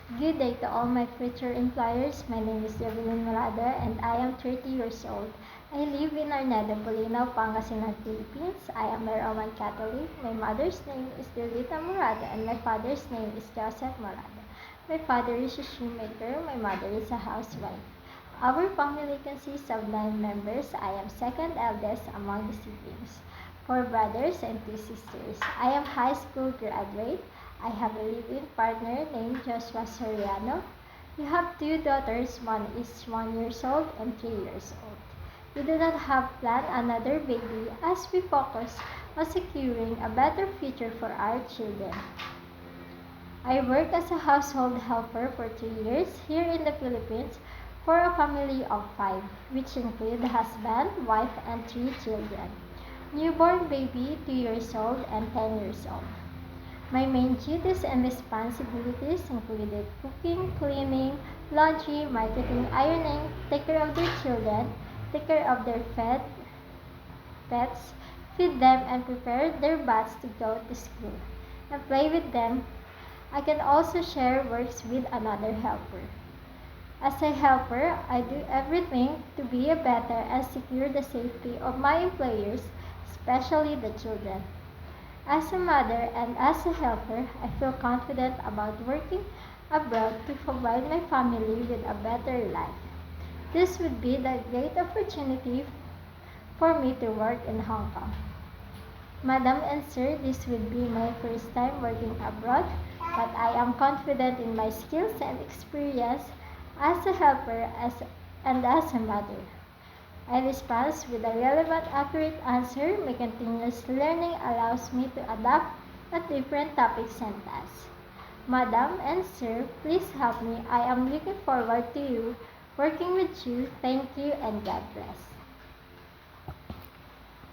Good day to all my future employers. My name is Evelyn Morada and I am 30 years old. I live in Arneda, Bolinao, Pangasinan, Philippines. I am a Roman Catholic. My mother's name is Delita Morada and my father's name is Joseph Morada. My father is a shoemaker. My mother is a housewife. Our family consists of 9 members. I am second eldest among the siblings. 4 brothers and 2 sisters. I am high school graduate. I have a live-in partner named Joshua Soriano. We have 2 daughters. One is 1 years old and 3 years old. We do not have planned another baby as we focus on securing a better future for our children. I work as a household helper for 3 years here in the Philippines for a family of 5, which include husband, wife, and 3 children. Newborn baby, 2 years old and 10 years old. My main duties and responsibilities included cooking, cleaning, laundry, marketing, ironing, take care of their children, take care of their pets, feed them and prepare their baths to go to school, and play with them. I can also share works with another helper. As a helper, I do everything to be a better and secure the safety of my employers, especially the children. As a mother and as a helper, I feel confident about working abroad to provide my family with a better life. This would be the great opportunity for me to work in Hong Kong. Madam and sir, this would be my first time working abroad, but I am confident in my skills and experience as a helper and as a mother. I respond with a relevant, accurate answer. My continuous learning allows me to adapt at different topics and tasks. Madam and sir, please help me. I am looking forward to working with you. Thank you and God bless.